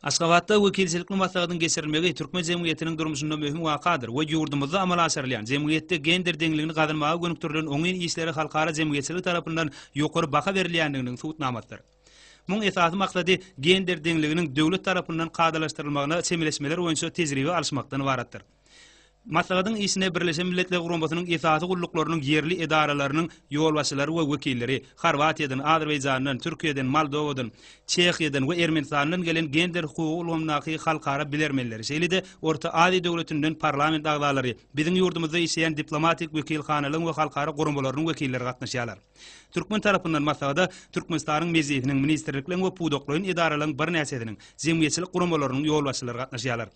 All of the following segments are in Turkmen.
Aşgabatda wekilçilikli maslahatyň geçirilmegi Türkmen jemgyýetiniň durmuşynda möhüm wakadyr we ýurdumyzda amala asyrylýan jemgyýetde gender deňligini gadynmaga gönükdirilen oňyn işleri halkara jemgyýetçilik tarapyndan ýokary baha berilýändiginiň subutnamadyr. Muň esasy maksady gender deňliginiň döwlet tarapyndan kadalaşdyrylmagyna çemeleşmeler boýunça tejribe alşmakdan ibaratdyr. Maslahatyň işine Birleşen Milletler Guramasynyň esasy gulluklarının yerli edaralarynyň ýolbaşçylary we wekilleri Horwatiýadan, Azerbaýjandan, Türkiýeden, Moldowadan, Çehiýadan we Ermenistandan gelen gender hukuky ulgamnaky halkara bilermenleri şeýle-de Orta Aziýa döwletinden parlament agzalary, biziň ýurdumyzda işleýän diplomatik wekilhanalaryň we halkara guramalarynyň wekilleri gatnaşýarlar. Türkmen tarapyndan maslahada Türkmenistanyň mezhebiniň ministrliklerini we pudoklaryň edaralaryň bir näçediniň jemgyýetçilik guramalarynyň ýolbaşçylary gatnaşýarlar.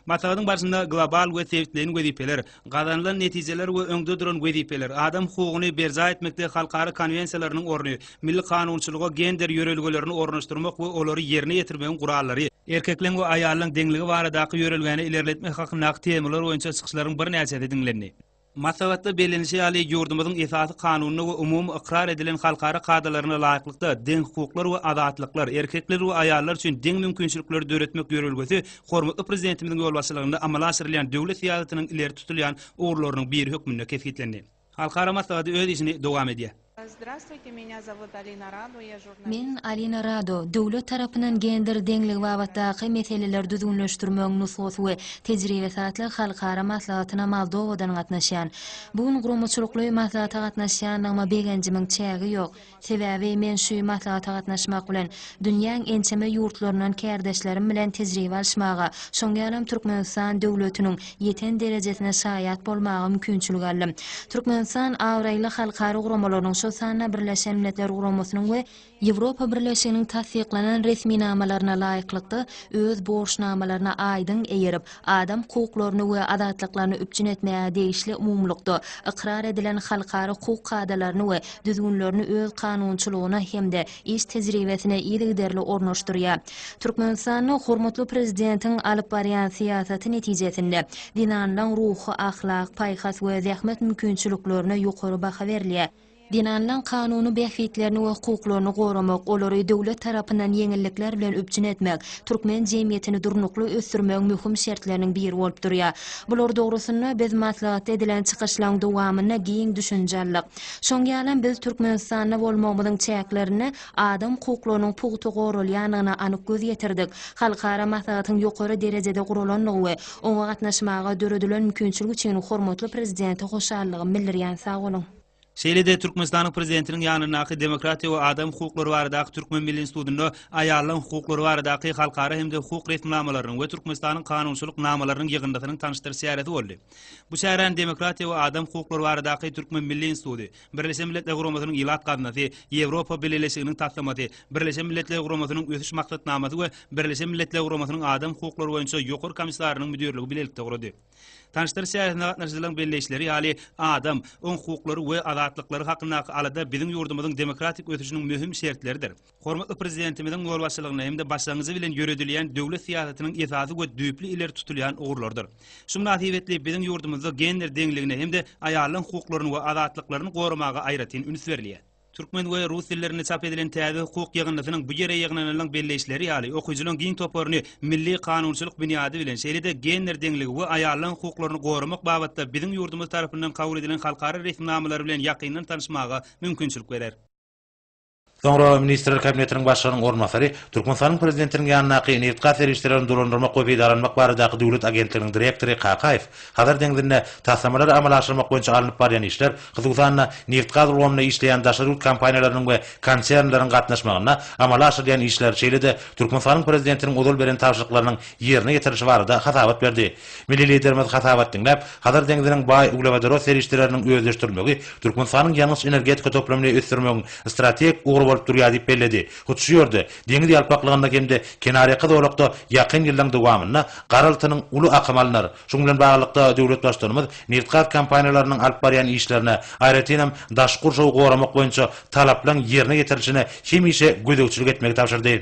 Maslahatyň barşynda global we tewitleň wezipeler, gazanylan netijeler we öňde duran wezipeler, adam hukugyny berza etmekde halkara konwensiýalarynyň orny, milli kanunçylyga gender ýörelgelerini ornaşdyrmak we olary ýerine ýetirmegiň gurallary, erkekleň we aýallaryň deňligi baradaky ýörelgeni ilerletmek hakyndaky temalar boýunça çykyşlaryň bir näçesi dinlendi. Maslahatda bellenişi ýaly ýurdumyzyň esasy kanunyny we umumy ikrar edilen halkara kadalaryna laýyklykda deň hukuklar we azatlyklar, erkekler we aýallar üçin deň mümkinçilikleri döretmek ýörelgesi hormatly prezidentimiziň ýolbaşçylygynda amala asyrylýan döwlet siýasatynyň ileri tutulýan uğurlarynyň bir hökmüne kefitlendi. Halkara maslahaty öz işini dowam edýär. Здравствуйте, меня зовут Алина Радо, я журналист. Men Alina Rado, döwlet tarapyndan gender deňligi babatdaky meseleler düzgünleşdirmegiň nusgat we tejribe satly halkara maslahatyna Moldowadan gatnaşýan. Bugun guramaçylykly maslahata gatnaşýan ama begenjimiň çägi ýok. Sebäbi men şu maslahata gatnaşmak bilen dünýäň ençeme ýurtlarynyň kärdeşlerim bilen tejribe alşmaga, şoňalam Türkmenistan döwletiniň ýeten derejesine şaýat bolmagy mümkinçilik aldım. Türkmenistan awraýly halkara guramalarynyň sana Birleşen Milletler Guramasynyň we Ýewropa Birleşiginiň tasdiklanan resmi namalaryna laýyklykda öz borçnamalaryna aýdyň eýerip, adam hukuklaryny we azatlyklaryny üpjün etmäge degişli umumlykda ikrar edilen halkara hukuk kadalaryny we düzgünlerini öz kanunçylygyna hemde iş tejribesine ýygyderli ornaşdyrýar. Türkmenistanyň hormatly prezidentiň alyp barýan siýasaty netijesinde dinanlaň ruhy, ahlak, paýhas we zähmet mümkinçiliklerine ýokary baha berilýär. Dinanlaň kanuny behfitlerini we hukuklaryny goramak, olary döwlet tarapyndan ýeňillikler bilen üpjün etmek, türkmen jemgyýetini durnukly ösdürmegiň möhüm şertleriniň biri bolup durýar. Bular dogrusyna biz maslahat edilen çykyşlaryň dowamyna giň düşünjellik. Şoňalam biz Türkmenistanda bolmamyzyň çäklerini adam hukuklarynyň puguty goralýanyna anyk göz ýetirdik. Halkara maslahatyň ýokary derejede guralanlygy we oňa gatnaşmaga döredilen mümkinçiligi üçin hormatly prezidenti hoşallygymy bildirýän sag bolun. Şeýle-de Türkmenistanyň prezidentiniň ýanynaky demokratiýa we adam hukuklary baradaky Türkmen Milli Institutyny aýallaryň hukuklary baradaky halkara hemde hukuk resmnamalaryny we Türkmenistanyň kanunçylyk namalarynyň ýygyndasynyň tanışdyr siýarety boldy. Bu şäherden demokratiýa we adam hukuklary baradaky Türkmen Milli Instituty, Birleşen Milletler Guramasynyň ýylat gadnasy, Ýewropa Birleşiginiň tasdiklaty, Birleşen Milletler Guramasynyň ösüş maksatnamaty we Birleşen Milletler Guramasynyň adam hukuklary boýunça ýokary komissiýarynyň müdirligi bilelikde gurady. Tanışdyr siýasatyna gatnaşyjylaryň belleşleri ýaly adam, oň hukuklary we azatlykları hakyndaky alada biziň ýurdumyzyň demokratik ötüşiniň möhüm şertleridir. Hormatly prezidentimiziň ýolbaşçylygyna hemde başlangyjy bilen ýöredilýän döwlet siýasatynyň esasy we düýpli ileri tutulýan ugurlardyr. Şu münasibetli biziň ýurdumyzda gender deňligine hemde aýallaryň hukuklaryny we azatlyklaryny goramaga aýratyn üns berilýär. Türkmen we rus dillerini çap edilen täze hukuk ýygyndasynyň bu ýere ýygynynyň belleşleri ýaly okuýjylaryň giň toparyny milli kanunçylyk büniýady bilen şeýle-de gender deňligi we aýallaryň hukuklaryny goramak babatda biziň ýurdumyz tarapyndan kabul edilen halkara resmnamalary bilen ýakyndan tanışmaga mümkinçilik berer. Soňra Ministrler Kabinetiniň başlygynyň ornmasary Türkmenistanyň prezidentiniň ýanynaky nefgat serişlerini dolandyrmak we beýdaranmak baradaky döwlet agentliginiň direktory Kakaýew hazır deňdinde taslamalar amala aşyrmak boýunça alınıp barýan işler, hyzgysanyna nefgat ulgamyna işleýän daşary kompaniýalarynyň we konsernlaryň gatnaşmagyna amala aşyrýan işler şeýle-de Türkmenistanyň prezidentiniň odol beren tapşyryklarynyň ýerine ýetirişi barada hasabat berdi. Milli liderimiz hasabat diňläp, hazır deňdiniň baý uglawadaro serişleriniň özleşdirmegi Türkmenistanyň ýalňyş energetika toplamyny ösdürmegiň strategik bolup durýar diýip belledi. Hutşýardy. Deňiz ýalpakligynda hemde kenaryaky dowlukda ýakyn ýyldan dowamyna garaltynyň uly akym alynar. Şoň bilen baglykda döwlet başlygymyz nefgat kompaniýalarynyň alyp barýan işlerine aýratynam daşkur şow goramak boýunça talaplaryň ýerine ýetirilişine hemişe gödekçilik etmegi tapşyrdy.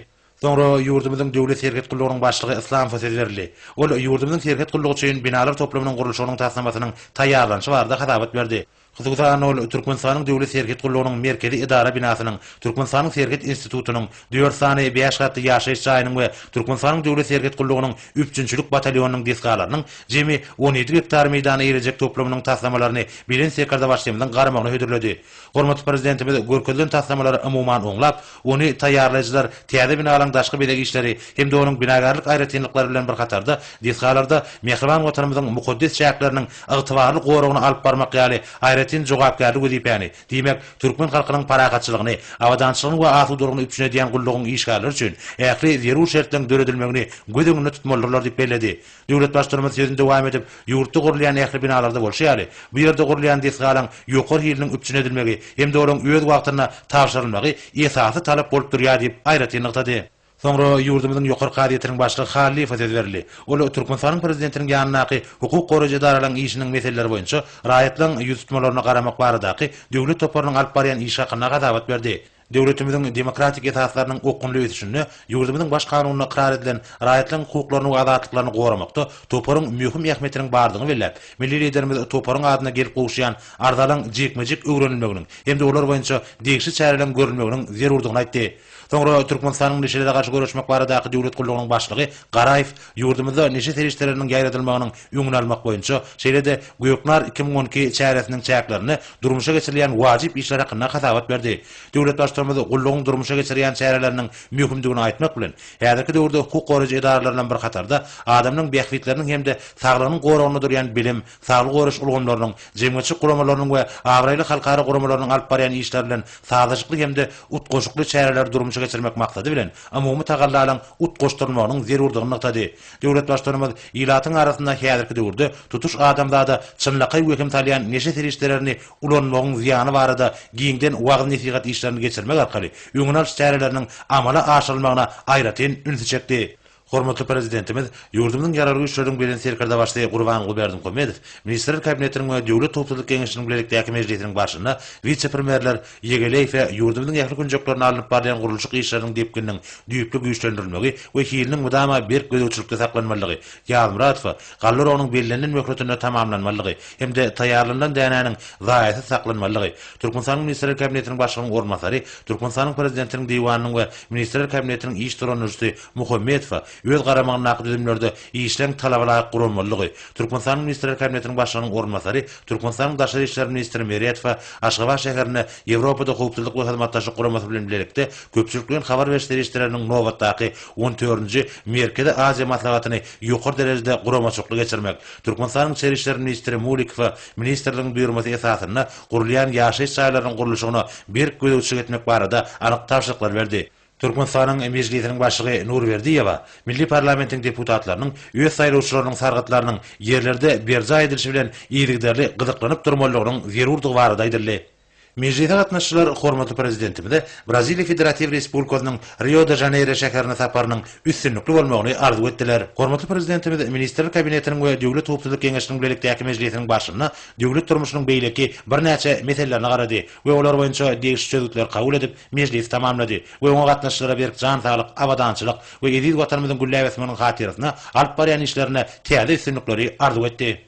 Soňra ýurdumyzyň döwlet serket gullarynyň başlygy Islam Fased berildi. Ol ýurdumyzyň serket gullugy üçin binalar toplamynyň gurulşynyň taslamasynyň taýýarlanyşy barada hasabat berdi. Hızgızan Türkmenistanyň döwlet serket gullugynyň merkezi idara binasynyň, Türkmenistanyň serket institutunyň 4 sany 5 gatly ýaşaýyş jaýynyň we Türkmenistanyň döwlet serket gullugynyň 3-nçilik batalyonunyň diskalarynyň jemi 17 hektar meýdana ýerejek toplamynyň taslamalaryny bilen sekerda başlaýandan garamagyna hödürledi. Hormatly prezidentimiz görkezlen taslamалary umumан oňlap, ony taýýarlaýjylar täze binalaryň daşky bedegi işleri hem de onuň binagarlyk aýratynlyklary bilen bir katarda diskalarda Mehriban watanymyzyň mukaddes şäherleriniň ygtybarly goragyny alyp barmak ýaly aýratyn jogapkärlik wezipäni, diýmek türkmen halkynyň paragatçylygyny, awadançylygyny we asudurygyny üpçüne diýen gullugyň işgalary üçin ähli zerur şertleň döredilmegini gödüňünde tutmalylar diýip bellädi. Döwlet başlarymyz sözünde dowam edip, ýurtda gurulýan ähli binalarda bolşýaly. Bu ýerde gurulýan diskalaryň ýokary ýeriniň üpçüne edilmegi hem de olaň öz wagtyna tapşyrylmagy esasy talap bolup durýar diýip aýratynlykdy. Soňra ýurdumyzyň ýokary gazetiniň başlygy Halil söz berdi. Ol Türkmenistanyň prezidentiniň ýanynaky hukuk goraýjy idaralaryň işiniň meseleleri boýunça raýatlaryň ýüz tutmalaryna garamak baradaky döwlet toparynyň alyp barýan iş hakynda gadabat berdi. Döwletimiziň demokratik esaslarynyň okunly öýtüşini, ýurdumyzyň baş kanunyna ikrar edilen raýatlaryň hukuklaryny we azatlyklaryny goramakda toparyň möhüm ähmiýetiniň bardygyny belläp, milli liderimiz toparyň adyna gelip gowşýan ardalyň jekmejek öwrenilmeginiň hem de olar boýunça degişli çäreleň görülmeginiň zerurdygyny aýtdy. Soňra Türkmenistanyň neşelere garşy görüşmek baradaky döwlet gullugynyň başlygy Garaýew ýurdumyzda neşe terişleriniň ýaýratylmagynyň öňüni almak boýunça şeýlede Guýoklar 2012 çäresiniň çäklerini durmuşa geçirilýän wajyp işler hakynda hasabat berdi. Döwlet başlarymyz gullugyň durmuşa geçirilýän çäreleriniň möhümdigini aýtmak bilen häzirki döwürde hukuk goraýjy idaralarynyň bir katarda adamyň beýiklikleriniň hem de saglygynyň goragyny durýan bilim, saglyk goraýş ulgamlarynyň, jemgyçi guramalarynyň we awraýly halkara guramalarynyň alyp barýan işler bilen sazyşykly hem de utgoşukly çäreler durmuşa geçirmek maksady bilen umumy tagallaryň utgoşdurmagynyň zerurdygyny nykdady. Döwlet başlarymyz ýylatyň arasynda häzirki döwürde tutuş adamlarda çynlaky wekim talýan neşe terişlerini ulanmagyň ziýany barada giňden wagt nesihat işlerini geçirmek arkaly öňüne alyş çäreleriniň amala aşyrylmagyna aýratyn ünsi çekdi. Hormatly prezidentimiz ýurdumyň ýararly işleriň bilen serkerda başlaýy Gurban Berdimuhamedow, Ministrler Kabinetiniň we Döwlet Toplulyk Geňeşiniň bilelikdäki mejlisiniň başynda vice-premierler Ýegeleýew we ýurdumyň ýakly günjeklerini alyp barýan gurulşyk işleriň diýipginiň düýüpli güýçlendirilmegi we hiliniň mudama berk gödäwçilikde saklanmalygy, Ýazmuratow, Gallarowyň bellenlen möhletinde tamamlanmalygy hem de taýýarlanan dänäniň zaýaty saklanmalygy, Türkmenistanyň Ministrler Kabinetiniň başlygynyň ornmasary, Türkmenistanyň prezidentiniň diýwanynyň we Ministrler Kabinetiniň iş turanjysy Muhammedow öz garamagyna düzümlerde işleň talabalaryk guranmalygy, Türkmenistanyň Ministrler Kabinetiniň başlygynyň ornmasary, Türkmenistanyň daşary işler ministri Meriýetow Aşgabat şäherine Ýewropada howpsuzlyk we hyzmatdaşlyk guramasy bilen bilelikde köpçülikden habar berişleri işleriniň nowatdaky 14-nji Merkezi Aziýa maslahatyny ýokary derejede guramaçykly geçirmek, Türkmenistanyň içeri işler ministri Mulikow ministrligiň buyurmasy esasyna gurulýan ýaşaýyş çaýlarynyň gurulşygyna berk gödäwçilik etmek barada anyk tapşyryklar berdi. Türkmenistanyň mejlisiniň başlygy Nurberdiýewa milli parlamentiň deputatlarynyň öz saýlawçylarynyň sargatlarynyň ýerlerde berja edilişi bilen ýygyderli gyzyklanyp durmalygynyň zerurdygy barada aýdyldy. Mejlisde gatnaşyjylar hormatly prezidentimize Braziliýa Federativ Respublikasynyň Rio de Janeiro şäherine saparynyň üstünlikli bolmagyny arzu etdiler. Hormatly prezidentimiz Ministrler Kabinetiniň we Döwlet Toplulyk Geňeşiniň bilelikdäki mejlisiniň başynda döwlet turmuşynyň beýleki bir näçe meselelerini garady we olar boýunça degişli çözükler kabul edip mejlis tamamlady we oňa gatnaşyjylara berk jan saglyk, awadançylyk we edil watanymyzyň güllabetmeniň hatyrysyna alyp barýan işlerine täze üstünlikleri arzu etdi.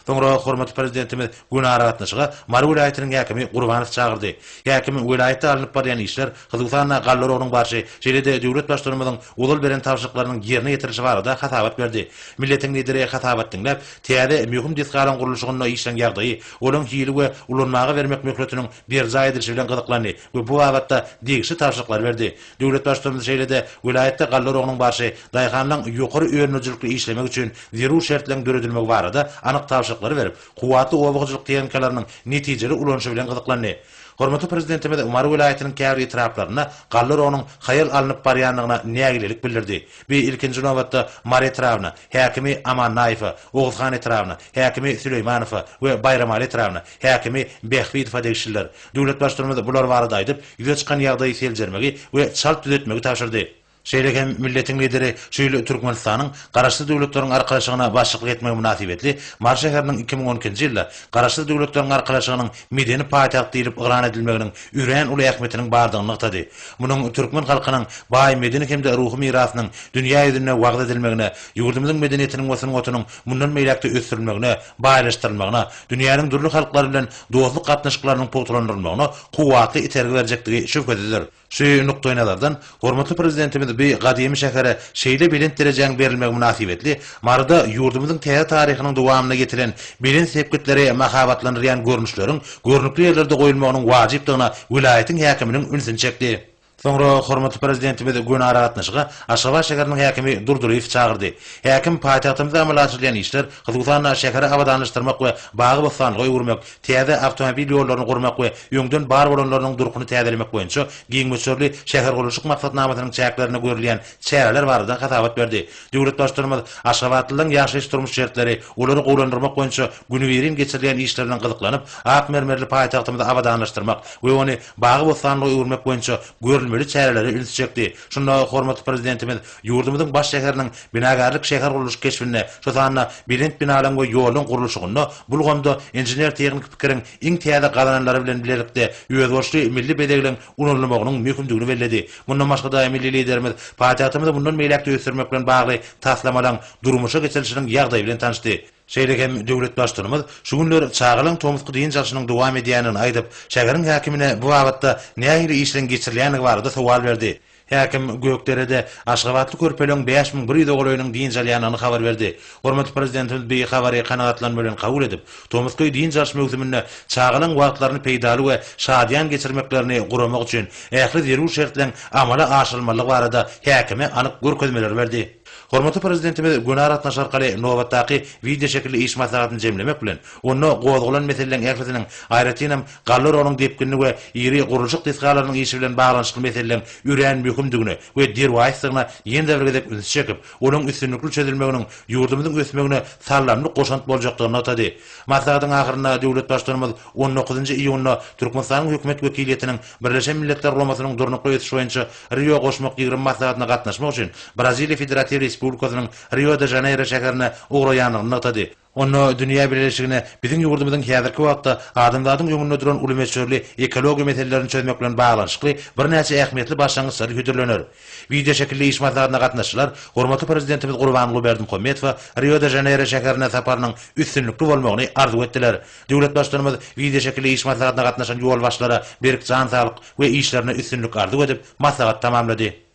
Soňra hormatly prezidentimiz Günar gatnaşyga Mary vilayatynyň häkimi Gurbanow çagyrdy. Häkim vilayatda alyp barýan işler Kızılsana Gallarowyň barşy şeýlede döwlet başlarymyzyň ulul beren tapşyryklarynyň ýerine ýetirilişi barada hasabat berdi. Milletiň lideri hasabat dinläp, täze möhüm diskalaryň gurulşygyna işleň ýagdaýy, olaň hili we ulanmagy bermek möhletiniň berja edilişi bilen gyzyklandy we bu wagtda degişli tapşyryklar berdi. Döwlet başlarymyz şeýlede vilayatda Gallarowyň barşy daýhanyň ýokary öwrenijlikli işlemek üçin zerur şertleň döredilmegi barada anyk tapşyryklar berip, kuwatly owagçylyk teýenkalarynyň netijeli ulanşy bilen gyzyklandy. Hormatly prezidentimiz Umar vilayatynyň käbir etraplaryna Gallarowyň haýal alınıp barýanlygyna nägilelik bildirdi. Bu ilkinji nowatda Mar etrapyna häkimi Amannaýew, Oguzhan etrapyna häkimi Süleýmanow we Bayramali etrapyna häkimi Behbidow degişler. Döwlet başlarymyz bular barada aýdyp, ýüze çykan ýagdaýy seljermegi we çalt düzetmegi tapşyrdy. Şeýlekem milletin lideri şöyle Türkmenistanyň garaşly döwletleriň arkalaşygyna başçylyk etmek münasibetli Mars şäheriniň 2012-nji ýylda garaşly döwletleriň arkalaşygynyň medeni paýtaht diýilip ygran edilmeginiň üren uly ähmetiniň bardygyny ykdy. Munyň türkmen halkynyň baý medeni hemde ruhy mirasynyň dünýä ýüzüne wagt edilmegine, ýurdumyzyň medeniýetiniň we otunyň mundan meýlekde ösdürilmegine, baýlaşdyrylmagyna, dünýäniň durly halklary bilen dostluk gatnaşyklarynyň pogtlandyrylmagyna kuwatly itergi berjekligi şüphedilir. Şu nukta nazardan hormatly prezidentimiz bir gadymy şähere şeýle bilen derejäň berilmegi münasibetli marada ýurdumyzyň täze taryhynyň dowamyna getiren bilen sepketleri mahabatlanýan görnüşleriň görnükli ýerlerde goýulmagynyň wajypdygyna vilayatyň häkiminiň ünsini çekdi. Sonra hormatly prezidentimiz Gönara gatnaşyga Aşgabat şäheriniň häkimi Durduryp çağırdy. Häkim paýtagtymyzda amal açylýan işler, Hyzgutana şäheri abadanlaşdyrmak we bagy bostanlygy öwürmek, täze awtomobil ýollaryny gurmak we ýöňden bar bolanlarynyň durkuny täzelemek boýunça giňmeçörli şäher gurulşyk maksatnamasynyň çäklerini görülýän çäreler barada hatabat berdi. Döwlet başçylygymyz Aşgabatlyň ýaşaýyş durmuş şertleri, olary gowlandyrmak boýunça günüberin geçirilýän işlerden gyzyklanyp, ak mermerli paýtagtymyzda abadanlaşdyrmak we ony bagy bostanlygy öwürmek boýunça görülmeli çäreleri ülsüçekdi. Şunda hormatly prezidentimiz ýurdumyzyň baş şäheriniň binagarlyk şäher guruluş keşfine, şosanna bilent binalan we ýoluň gurulşygyna bulgamda injener teknik pikiriň iň täze galananlary bilen bilerlikde ýöwürçli milli bedegiň unulmagynyň mümkindigini bellädi. Bundan başga da milli liderimiz paýtagtymyzda bundan meýlekde ösdürmek bilen bagly taslamalan durmuşa geçirişiniň ýagdaýy bilen tanışdy. Şeýlekem döwlet başçylygymyz şu günler çağılan tomutky diýen jarşynyň dowam edýänini aýdyp, şäheriň häkimine bu wagtda nähili işlen geçirilýäni barada sowal berdi. Häkim Gökderede Aşgabatly körpeleň 5100 ogloýynyň diýen jalýanyny habar berdi. Hormatly prezidentimiz bu habary kanagatlan bilen kabul edip, tomutky diýen jarş mewzumyny çağılan wagtlaryny peýdaly we şadyan geçirmeklerini guramak üçin ähli zerur şertleň amala aşylmalygy barada häkime anyk görkezmeler berdi. Hormatly prezidentimiz Gönara atnaş arkaly nobatdaky video şekilli iş maslahatyny jemlemek bilen onu gowdulan meseleleň ählisiniň aýratynam gallar onuň depkinli we ýeri gurulşyk disgalarynyň işi bilen baglanşykly meseleleň üren mümkindigini we derwaýsygyna ýene bir gezek üns çekip, onuň üstünlikli çözülmeginiň ýurdumyzyň ösmegine sallamly goşant boljakdygyny atady. Maslahatyň ahyryna döwlet başçylygymyz 19-njy iýunda Türkmenistanyň hökümet wekiliýetiniň Birleşen Milletler Romasynyň durnukly ýetiş boýunça Rio goşmak ýygrym maslahatyna gatnaşmak üçin Braziliýa Federativ Respublikasynyň Rio de Janeiro şäherine ugraýanyny atady. Onu dünýä birleşigine biziň ýurdumyzyň häzirki wagtda adamlaryň öňünde duran ulymeçörli ekologiýa meselelerini çözmek bilen baglanşykly bir näçe ähmiýetli başlangyçlar ýütürlenir. Video şekilli iş maslahatyna gatnaşylar hormatly prezidentimiz Gurbanly Berdimuhammedow Rio de Janeiro şäherine saparynyň üstünlikli bolmagyny arzu etdiler. Döwlet başçylygymyz video şekilli iş maslahatyna gatnaşan ýol başlara berk jan sağlyk we işlerine üstünlik arzu edip maslahat tamamlady.